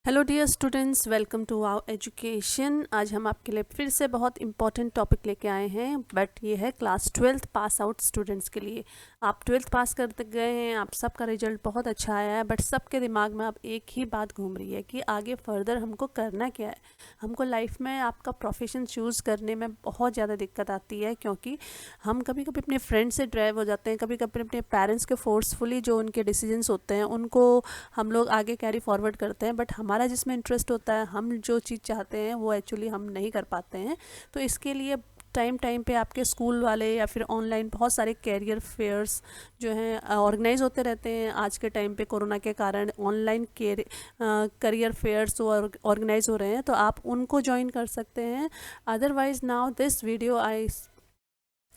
Hello dear students, welcome to our education. आज हम आपके लिए फिर से बहुत इंपॉर्टेंट टॉपिक लेके आए हैं, बट ये है class 12th pass out students के लिए। आप 12th पास कर गए हैं, आप सबका रिजल्ट बहुत अच्छा आया है, बट सबके दिमाग में अब एक ही बात घूम रही है कि आगे फर्दर हमको करना क्या है। हमको लाइफ में आपका प्रोफेशन चूज़ करने में बहुत ज़्यादा दिक्कत आती है, क्योंकि हम कभी कभी अपने फ्रेंड से ड्राइव हो जाते हैं, कभी कभी अपने पेरेंट्स के फोर्सफुली जो उनके डिसीजंस होते हैं उनको हम लोग आगे कैरी फॉरवर्ड करते हैं, बट हमारा जिसमें इंटरेस्ट होता है, हम जो चीज़ चाहते हैं वो एक्चुअली हम नहीं कर पाते हैं। तो इसके लिए टाइम टाइम पे आपके स्कूल वाले या फिर ऑनलाइन बहुत सारे कैरियर फेयर्स जो हैं ऑर्गेनाइज होते रहते हैं। आज के टाइम पे कोरोना के कारण ऑनलाइन करियर फेयर्स ऑर्गेनाइज हो रहे हैं, तो आप उनको ज्वाइन कर सकते हैं। Otherwise now this video I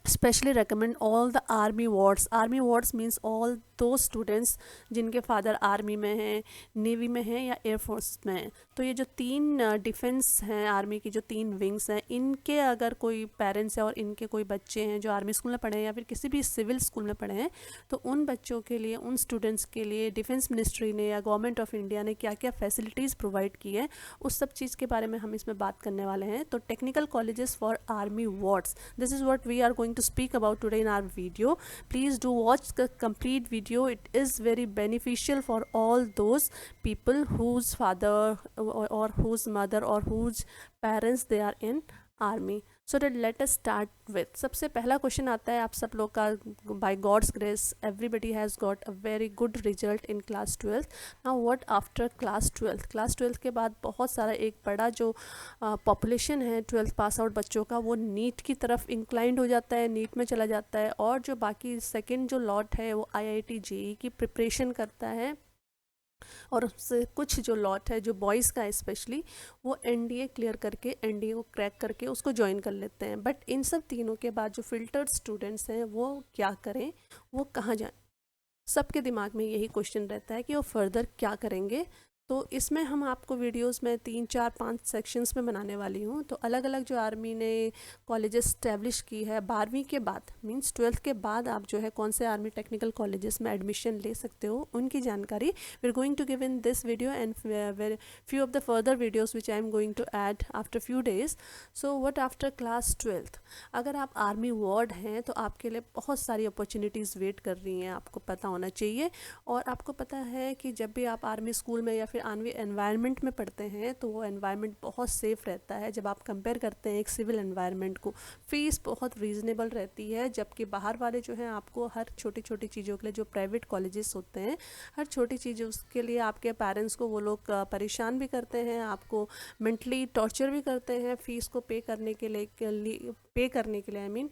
specially recommend all the army wards. Army wards means all those students जिनके फादर आर्मी में हैं, नेवी में हैं या एयरफोर्स में हैं। तो ये जो तीन डिफेंस हैं, आर्मी की जो तीन विंग्स हैं, इनके अगर कोई पेरेंट्स हैं और इनके कोई बच्चे हैं जो आर्मी स्कूल में पढ़े हैं या फिर किसी भी सिविल स्कूल में पढ़े हैं, तो उन बच्चों के लिए, उन स्टूडेंट्स के लिए डिफेंस मिनिस्ट्री ने या गवर्नमेंट ऑफ इंडिया ने क्या क्या फैसिलिटीज़ प्रोवाइड की है, उस सब चीज़ के बारे में हम इसमें बात करने वाले हैं। तो technical colleges for army wards, this is what we are going to speak about today in our video. Please do watch the complete video. It is very beneficial for all those people whose father or whose mother or whose parents they are in army. So that let us start with, सबसे पहला question आता है आप सब लोग का। by God's grace everybody has got a very good result in class 12th. now what after class 12th? class 12th के बाद बहुत सारा एक बड़ा जो पॉपुलेशन है 12th पास आउट बच्चों का, वो नीट की तरफ इंक्लाइंड हो जाता है, नीट में चला जाता है। और जो बाकी सेकेंड जो लॉट है वो IIT JEE की प्रिपरेशन करता है, और उससे कुछ जो लॉट है जो बॉयज़ का स्पेशली, वो NDA क्लियर करके, NDA को क्रैक करके उसको ज्वाइन कर लेते हैं। बट इन सब तीनों के बाद जो फिल्टर्ड स्टूडेंट्स हैं वो क्या करें, वो कहाँ जाएं? सबके दिमाग में यही क्वेश्चन रहता है कि वो फर्दर क्या करेंगे। तो इसमें हम आपको वीडियोस में 3 4 5 सेक्शंस में बनाने वाली हूँ। तो अलग अलग जो आर्मी ने कॉलेजेस स्टैब्लिश की है 12वीं के बाद, मींस 12th के बाद आप जो है कौन से आर्मी टेक्निकल कॉलेजेस में एडमिशन ले सकते हो, उनकी जानकारी we are going to give in this video and few of the further videos which I am going to add after few days. So what after class 12th? अगर आप army ward हैं तो आपके लिए बहुत सारी अपॉर्चुनिटीज़ वेट कर रही हैं, आपको पता होना चाहिए। और आपको पता है कि जब भी आप आर्मी स्कूल में या फिर आर्मी एनवायरनमेंट में पढ़ते हैं तो वो एनवायरनमेंट बहुत सेफ़ रहता है। जब आप कंपेयर करते हैं एक सिविल एनवायरनमेंट को, फ़ीस बहुत रीज़नेबल रहती है, जबकि बाहर वाले जो हैं आपको हर छोटी छोटी चीज़ों के लिए, जो प्राइवेट कॉलेजेस होते हैं, हर छोटी चीज़ों के लिए आपके पेरेंट्स को वो लोग परेशान भी करते हैं, आपको मेंटली टॉर्चर भी करते हैं फ़ीस को पे करने के लिए आई मीन।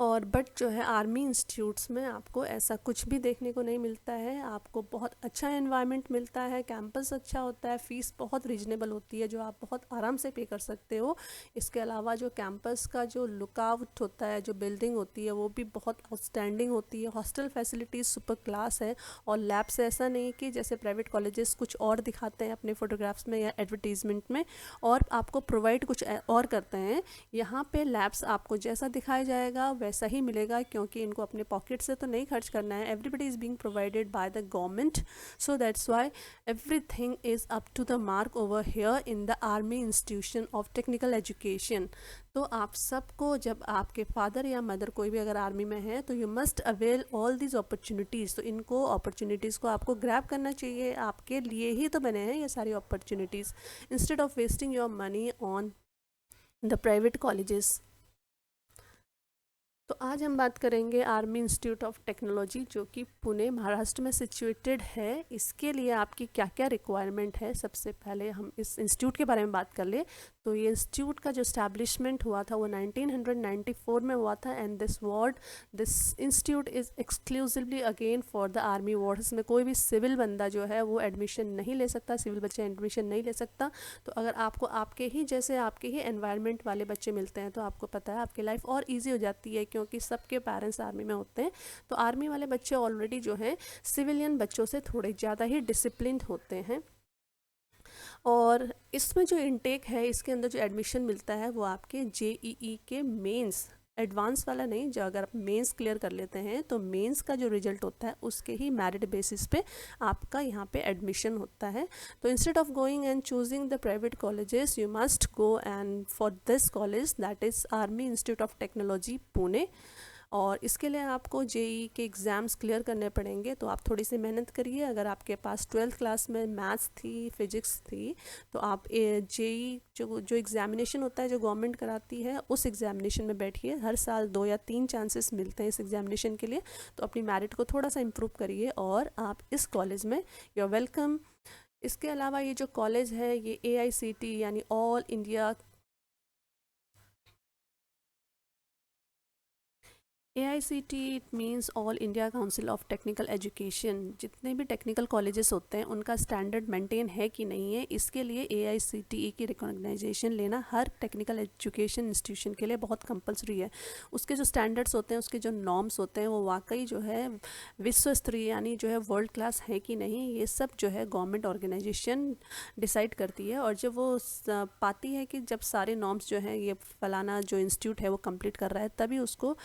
और बट जो है आर्मी इंस्टीट्यूट्स में आपको ऐसा कुछ भी देखने को नहीं मिलता है। आपको बहुत अच्छा एनवायरनमेंट मिलता है, कैंपस अच्छा होता है, फ़ीस बहुत रीजनेबल होती है जो आप बहुत आराम से पे कर सकते हो। इसके अलावा जो कैंपस का जो लुकआउट होता है, जो बिल्डिंग होती है, वो भी बहुत आउटस्टैंडिंग होती है। हॉस्टल फैसिलिटीज़ सुपर क्लास है, और लैब्स ऐसा नहीं कि जैसे प्राइवेट कॉलेजेस कुछ और दिखाते हैं अपने फ़ोटोग्राफ्स में या एडवर्टीज़मेंट में और आपको प्रोवाइड कुछ और करते हैं। यहाँ पे लैब्स आपको जैसा दिखाया जाएगा वैसा ही मिलेगा, क्योंकि इनको अपने पॉकेट से तो नहीं खर्च करना है। Everybody is being provided by the government, so that's why everything is up to the mark over here in the army institution of technical education. तो आप सबको, जब आपके फादर या मदर कोई भी अगर आर्मी में है, तो you must avail all these opportunities. तो इनको अपॉर्चुनिटीज़ को आपको ग्रैब करना चाहिए, आपके लिए ही तो बने हैं ये सारी opportunities, instead of wasting your money on the private colleges. तो आज हम बात करेंगे आर्मी इंस्टीट्यूट ऑफ टेक्नोलॉजी, जो कि पुणे महाराष्ट्र में सिचुएटेड है। इसके लिए आपकी क्या क्या रिक्वायरमेंट है, सबसे पहले हम इस इंस्टीट्यूट के बारे में बात कर ले। तो ये इंस्टीट्यूट का जो इस्टेब्लिशमेंट हुआ था वो 1994 में हुआ था, and this institute is exclusively again for the army ward. इसमें कोई भी सिविल बंदा जो है वो एडमिशन नहीं ले सकता, सिविल बच्चा एडमिशन नहीं ले सकता। तो अगर आपको आपके ही एनवायरनमेंट वाले बच्चे मिलते हैं तो आपको पता है आपकी लाइफ और ईजी हो जाती है, क्योंकि सबके पेरेंट्स आर्मी में होते हैं। तो आर्मी वाले बच्चे ऑलरेडी जो हैं सिविलियन बच्चों से थोड़े ज़्यादा ही डिसिप्लिन्ड होते हैं। और इसमें जो इनटेक है, इसके अंदर जो एडमिशन मिलता है वो आपके JEE के मेंस एडवांस वाला नहीं, जो अगर आप मेंस क्लियर कर लेते हैं तो मेंस का जो रिजल्ट होता है उसके ही मेरिट बेसिस पे आपका यहाँ पे एडमिशन होता है। तो instead of going and choosing the private colleges you must go and for this college, that is army institute of technology Pune. और इसके लिए आपको जेई के एग्ज़ाम्स क्लियर करने पड़ेंगे, तो आप थोड़ी सी मेहनत करिए। अगर आपके पास 12th क्लास में मैथ्स थी, फिजिक्स थी, तो आप जेई जो एग्ज़ामिनेशन होता है जो गवर्नमेंट कराती है उस एग्ज़ामिनेशन में बैठिए। हर साल 2 या 3 चांसेस मिलते हैं इस एग्ज़ामिनेशन के लिए, तो अपनी मेरिट को थोड़ा सा इम्प्रूव करिए और आप इस कॉलेज में यू आर वेलकम। इसके अलावा ये जो कॉलेज है ये AICTE यानी all India AICTE it means all India council of technical education. जितने भी टेक्निकल कॉलेजेस होते हैं उनका स्टैंडर्ड मेंटेन है कि नहीं है, इसके लिए AICTE की रिकॉग्नाइजेशन लेना हर टेक्निकल एजुकेशन इंस्टीट्यूशन के लिए बहुत कंपलसरी है। उसके जो स्टैंडर्ड्स होते हैं, उसके जो नॉर्म्स होते हैं वो वाकई जो है विश्व स्तरीय यानी जो है वर्ल्ड क्लास है कि नहीं, ये सब जो है गवर्नमेंट ऑर्गेनाइजेशन डिसाइड करती है। और जब वो पाती है कि जब सारे नॉर्म्स जो हैं ये फलाना जो इंस्टीट्यूट है वो कंप्लीट कर रहा है, तभी उसको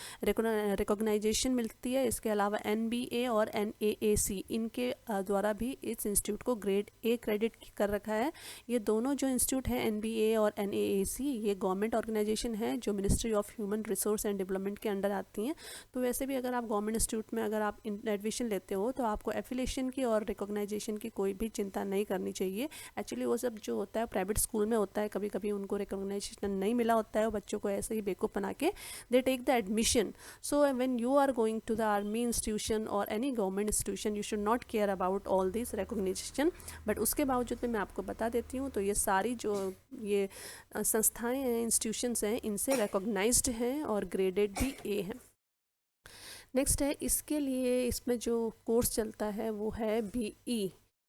रिकॉग्नाइजेशन मिलती है। इसके अलावा NBA और NAAC इनके द्वारा भी इस इंस्टीट्यूट को ग्रेड A क्रेडिट कर रखा है। ये दोनों जो इंस्टीट्यूट हैं NBA और NAAC, ये गवर्नमेंट ऑर्गेनाइजेशन है जो ministry of human resource and development के अंडर आती हैं। तो वैसे भी अगर आप गवर्नमेंट इंस्टीट्यूट में अगर आप एडमिशन लेते हो तो आपको एफिलेशन की और रिकॉग्नाइजेशन की कोई भी चिंता नहीं करनी चाहिए। एक्चुअली वो सब जो होता है प्राइवेट स्कूल में होता है, कभी कभी उनको रिकॉग्नाइजेशन नहीं मिला होता है, वो बच्चों को ऐसे ही बेवकूफ़ बना के दे take the admission. So when you are going to the army institution or any government institution, you should not care about all these recognition। but उसके बावजूद भी मैं आपको बता देती हूँ, तो ये सारी जो ये संस्थाएं हैं, इंस्टीट्यूशंस हैं, इनसे रिकॉग्नाइज्ड हैं और ग्रेडेड भी A है। नेक्स्ट है इसके लिए, इसमें जो कोर्स चलता है वो है BE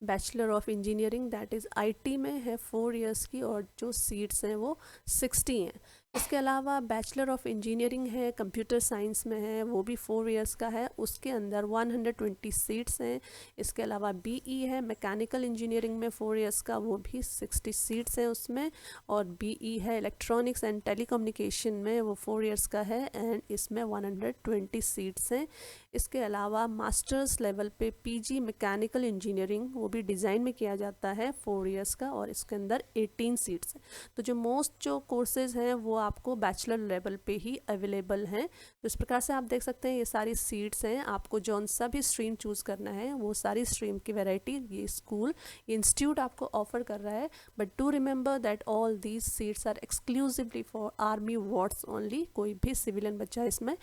bachelor of engineering, that is IT में है 4 इयर्स की, और जो सीट्स हैं वो 60 हैं। इसके अलावा बैचलर ऑफ इंजीनियरिंग है कंप्यूटर साइंस में है, वो भी 4 इयर्स का है, उसके अंदर 120 सीट्स हैं। इसके अलावा BE है मैकेनिकल इंजीनियरिंग में 4 इयर्स का, वो भी 60 सीट्स हैं उसमें। और BE है इलेक्ट्रॉनिक्स एंड टेलीकम्युनिकेशन में, वो 4 इयर्स का है एंड इसमें 120 सीट्स हैं। इसके अलावा मास्टर्स लेवल पे PG मैकेनिकल इंजीनियरिंग, वो भी डिज़ाइन में किया जाता है 4 इयर्स का, और इसके अंदर 18 सीट्स हैं। तो जो मोस्ट जो कोर्सेज़ हैं वो आपको बैचलर लेवल पे ही अवेलेबल हैं। तो इस प्रकार से आप देख सकते हैं ये सारी सीट्स हैं। आपको जौन सा भी स्ट्रीम चूज़ करना है वो सारी स्ट्रीम की वैरायटी ये स्कूल, ये इंस्टीट्यूट आपको ऑफर कर रहा है। But to remember that all these seats are exclusively for army wards only. कोई भी सिविलियन बच्चा इसमें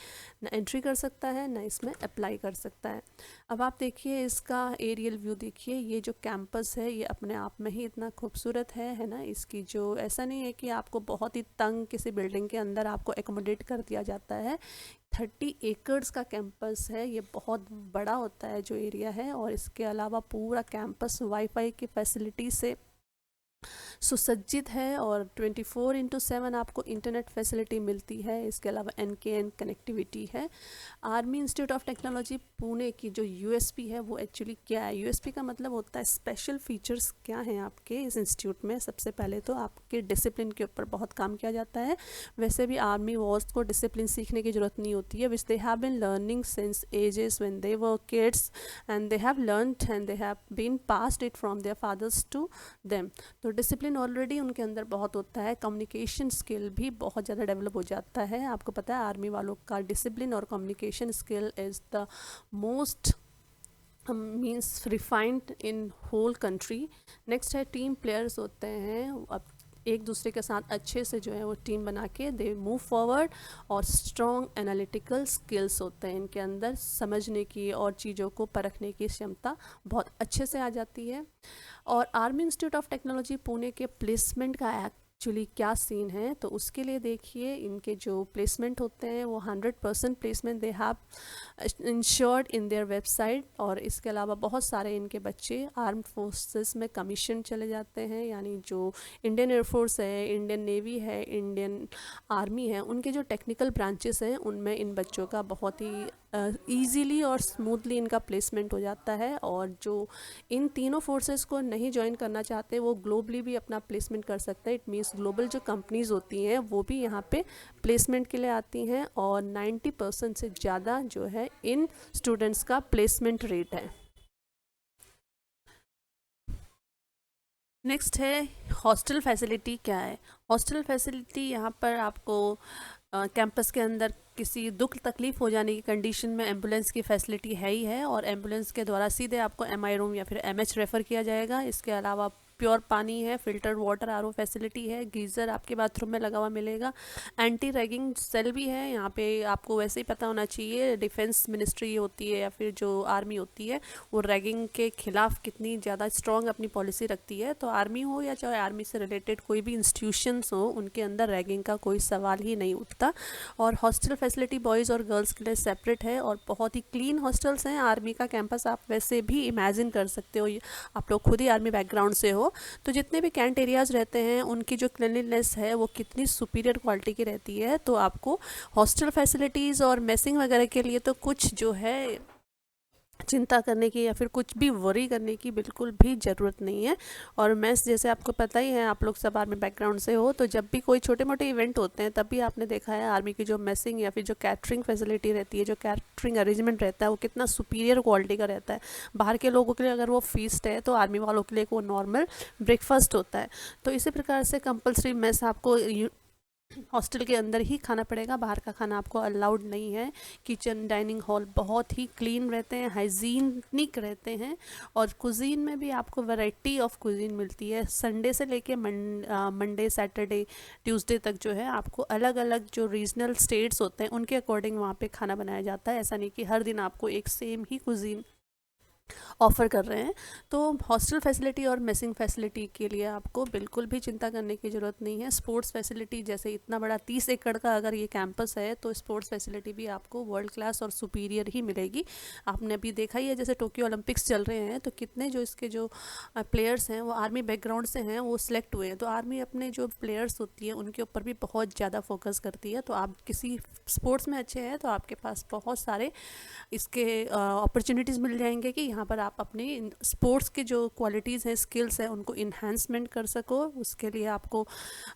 न एंट्री कर सकता है न इसमें अप्लाई कर सकता है। अब आप देखिए इसका एरियल व्यू देखिए, ये जो कैंपस है ये अपने आप में ही इतना खूबसूरत है ना। इसकी जो ऐसा नहीं है कि आपको बहुत ही तंग किसी बिल्डिंग के अंदर आपको एकोमोडेट कर दिया जाता है। 30 एकड़्स का कैंपस है, ये बहुत बड़ा होता है जो एरिया है। और इसके अलावा पूरा कैंपस वाईफाई की फैसिलिटी से सुसज्जित है और 24/7 आपको इंटरनेट फैसिलिटी मिलती है। इसके अलावा NKN कनेक्टिविटी है। Army institute of technology Pune की जो USP है वो एक्चुअली क्या है, USP का मतलब होता है स्पेशल फीचर्स क्या हैं आपके इस इंस्टीट्यूट में। सबसे पहले तो आपके डिसिप्लिन के ऊपर बहुत काम किया जाता है। वैसे भी आर्मी वॉर्स को डिसिप्लिन सीखने की ज़रूरत नहीं होती है, which they have been learning since ages when they were kids and they have learned and they have been passed it from their fathers to them. तो डिसिप्लिन ऑलरेडी उनके अंदर बहुत होता है। कम्युनिकेशन स्किल भी बहुत ज़्यादा डेवलप हो जाता है। आपको पता है आर्मी वालों का डिसिप्लिन और communication skill is the most means refined in whole country. Next है टीम प्लेयर्स होते हैं, अब एक दूसरे के साथ अच्छे से जो है वो टीम बना के दे मूव फॉरवर्ड। और स्ट्रॉन्ग एनालिटिकल स्किल्स होते हैं इनके अंदर, समझने की और चीज़ों को परखने की क्षमता बहुत अच्छे से आ जाती है। और army institute of technology Pune के प्लेसमेंट का एक्चुअली क्या सीन है, तो उसके लिए देखिए इनके जो प्लेसमेंट होते हैं वो 100% placement they have insured in their website. और इसके अलावा बहुत सारे इनके बच्चे आर्म्ड फोर्सेस में कमीशन चले जाते हैं, यानी जो इंडियन एयरफोर्स है, इंडियन नेवी है, इंडियन आर्मी है, उनके जो टेक्निकल ब्रांचेस हैं उनमें इन बच्चों का बहुत ही ईजीली और स्मूथली इनका प्लेसमेंट हो जाता है। और जो इन तीनों फोर्सेस को नहीं ज्वाइन करना चाहते वो ग्लोबली भी अपना प्लेसमेंट कर सकते हैं। इट मीन्स ग्लोबल जो कंपनीज होती हैं वो भी यहाँ पे प्लेसमेंट के लिए आती हैं, और 90% से ज़्यादा जो है इन स्टूडेंट्स का प्लेसमेंट रेट है। नेक्स्ट है हॉस्टल फैसिलिटी क्या है। हॉस्टल फैसिलिटी यहाँ पर आपको कैंपस के अंदर किसी दुख तकलीफ़ हो जाने की कंडीशन में एम्बुलेंस की फैसिलिटी है ही है, और एम्बुलेंस के द्वारा सीधे आपको एमआई रूम या फिर एमएच रेफ़र किया जाएगा। इसके अलावा प्योर पानी है, फिल्टर्ड वाटर आरओ फैसिलिटी है, गीज़र आपके बाथरूम में लगा हुआ मिलेगा, एंटी रैगिंग सेल भी है। यहाँ पे आपको वैसे ही पता होना चाहिए, डिफेंस मिनिस्ट्री होती है या फिर जो आर्मी होती है वो रैगिंग के खिलाफ कितनी ज़्यादा स्ट्रॉन्ग अपनी पॉलिसी रखती है। तो आर्मी हो या चाहे आर्मी से रिलेटेड कोई भी इंस्टीट्यूशंस हो, उनके अंदर रैगिंग का कोई सवाल ही नहीं उठता। और हॉस्टल फैसिलिटी बॉयज़ और गर्ल्स के लिए सेपरेट है, और बहुत ही क्लीन हॉस्टल्स हैं। आर्मी का कैंपस आप वैसे भी इमेजिन कर सकते हो, आप लोग खुद ही आर्मी बैकग्राउंड से हो, तो जितने भी कैंट एरियाज़ रहते हैं उनकी जो क्लीनलीनेस है वो कितनी सुपीरियर क्वालिटी की रहती है। तो आपको हॉस्टल फैसिलिटीज़ और मेसिंग वगैरह के लिए तो कुछ जो है चिंता करने की या फिर कुछ भी वरी करने की बिल्कुल भी ज़रूरत नहीं है। और मेस जैसे आपको पता ही है, आप लोग सब आर्मी बैकग्राउंड से हो, तो जब भी कोई छोटे मोटे इवेंट होते हैं तब भी आपने देखा है आर्मी की जो मेसिंग या फिर जो कैटरिंग फैसिलिटी रहती है, जो कैटरिंग अरेंजमेंट रहता है वो कितना सुपीरियर क्वालिटी का रहता है। बाहर के लोगों के लिए अगर वो फीस्ट है तो आर्मी वालों के लिए वो नॉर्मल ब्रेकफास्ट होता है। तो इसी प्रकार से कंपल्सरी मेस आपको हॉस्टल के अंदर ही खाना पड़ेगा, बाहर का खाना आपको अलाउड नहीं है। किचन डाइनिंग हॉल बहुत ही क्लीन रहते हैं, हाइजीनिक रहते हैं, और कुजीन में भी आपको वैरायटी ऑफ कुजीन मिलती है। संडे से लेके मंडे सैटरडे ट्यूसडे तक जो है आपको अलग अलग जो रीजनल स्टेट्स होते हैं उनके अकॉर्डिंग वहाँ पे खाना बनाया जाता है। ऐसा नहीं कि हर दिन आपको एक सेम ही कुजीन ऑफ़र कर रहे हैं। तो हॉस्टल फैसिलिटी और मेसिंग फैसिलिटी के लिए आपको बिल्कुल भी चिंता करने की ज़रूरत नहीं है। स्पोर्ट्स फैसिलिटी जैसे इतना बड़ा 30 एकड़ का अगर ये कैंपस है तो स्पोर्ट्स फैसिलिटी भी आपको वर्ल्ड क्लास और सुपीरियर ही मिलेगी। आपने अभी देखा ही है जैसे टोक्यो ओलंपिक्स चल रहे हैं तो कितने जो इसके जो प्लेयर्स हैं वो आर्मी बैकग्राउंड से हैं, वो सिलेक्ट हुए हैं। तो आर्मी अपने जो प्लेयर्स होती है उनके ऊपर भी बहुत ज़्यादा फोकस करती है। तो आप किसी स्पोर्ट्स में अच्छे हैं तो आपके पास बहुत सारे इसके अपॉर्चुनिटीज़ मिल जाएंगे कि यहाँ पर आप अपने स्पोर्ट्स के जो क्वालिटीज़ हैं, स्किल्स हैं, उनको इन्हांसमेंट कर सको। उसके लिए आपको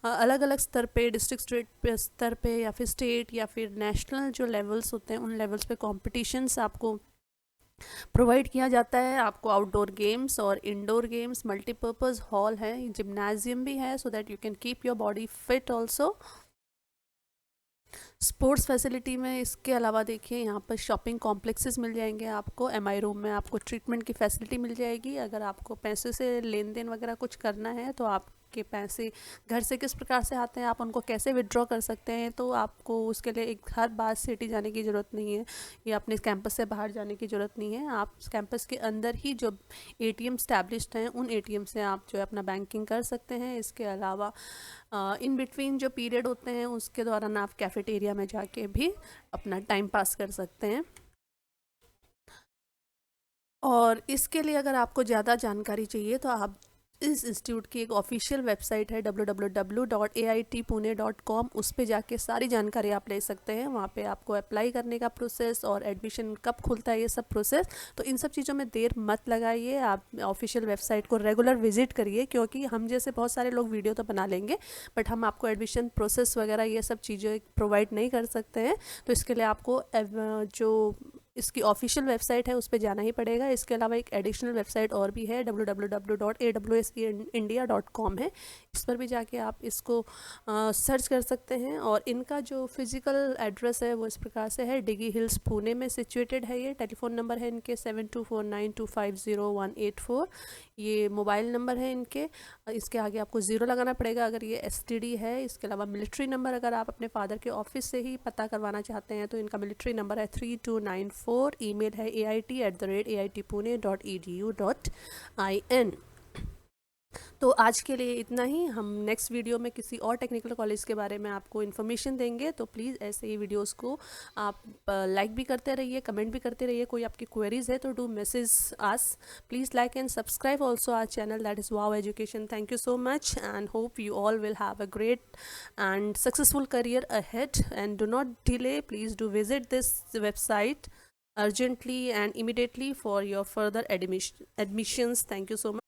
अलग अलग स्तर पे, डिस्ट्रिक्ट स्तर पे या फिर स्टेट या फिर नेशनल जो लेवल्स होते हैं उन लेवल्स पे कॉम्पिटिशन्स आपको प्रोवाइड किया जाता है। आपको आउटडोर गेम्स और इंडोर गेम्स, मल्टीपर्पज़ हॉल है, जिम्नाजियम भी है, so that you can keep your body fit also. Sports facility में इसके अलावा देखिए यहाँ पर शॉपिंग कॉम्प्लेक्सेस मिल जाएंगे आपको। एमआई रूम में आपको ट्रीटमेंट की फैसिलिटी मिल जाएगी। अगर आपको पैसे से लेन देन वगैरह कुछ करना है तो आपके पैसे घर से किस प्रकार से आते हैं, आप उनको कैसे विड्रॉ कर सकते हैं, तो आपको उसके लिए एक हर बार सिटी जाने की ज़रूरत नहीं है या अपने कैंपस से बाहर जाने की ज़रूरत नहीं है। आप कैंपस के अंदर ही जो एटीएम स्टैब्लिश्ड हैं उन एटीएम से आप जो है अपना बैंकिंग कर सकते हैं। इसके अलावा इन बिटवीन जो पीरियड होते हैं उसके दौरान आप कैफेटेरिया में जाके भी अपना टाइम पास कर सकते हैं। और इसके लिए अगर आपको ज़्यादा जानकारी चाहिए तो आप इस इंस्टीट्यूट की एक ऑफिशियल वेबसाइट है www.aitpune.com, उस पे जाके सारी जानकारी आप ले सकते हैं। वहाँ पे आपको अप्लाई करने का प्रोसेस और एडमिशन कब खुलता है ये सब प्रोसेस। तो इन सब चीज़ों में देर मत लगाइए, आप ऑफिशियल वेबसाइट को रेगुलर विजिट करिए, क्योंकि हम जैसे बहुत सारे लोग वीडियो तो बना लेंगे बट हम आपको एडमिशन प्रोसेस वगैरह ये सब चीज़ें प्रोवाइड नहीं कर सकते हैं। तो इसके लिए आपको जो इसकी ऑफिशियल वेबसाइट है उस पर जाना ही पड़ेगा। इसके अलावा एक एडिशनल वेबसाइट और भी है www.awsindia.com है, इस पर भी जाके आप इसको सर्च कर सकते हैं। और इनका जो फिज़िकल एड्रेस है वो इस प्रकार से है, डिगी हिल्स पुणे में सिचुएटेड है। ये टेलीफोन नंबर है इनके 7249250184, ये मोबाइल नंबर है इनके। इसके आगे आपको ज़ीरो लगाना पड़ेगा अगर ये STD है। इसके अलावा मिलिट्री नंबर, अगर आप अपने फादर के ऑफिस से ही पता करवाना चाहते हैं तो इनका मिलिट्री नंबर है 3294। ईमेल है ait@aitpune.edu.in। तो आज के लिए इतना ही। हम नेक्स्ट वीडियो में किसी और टेक्निकल कॉलेज के बारे में आपको इन्फॉर्मेशन देंगे। तो प्लीज़ ऐसे ही वीडियोस को आप लाइक भी करते रहिए, कमेंट भी करते रहिए। कोई आपकी क्वेरीज है तो do message us. Please like and subscribe also our channel, that is wow education. Thank you so much and hope you all will have a great and successful career ahead, and do not delay, please do visit this website urgently and immediately for your further admissions. Thank you so much.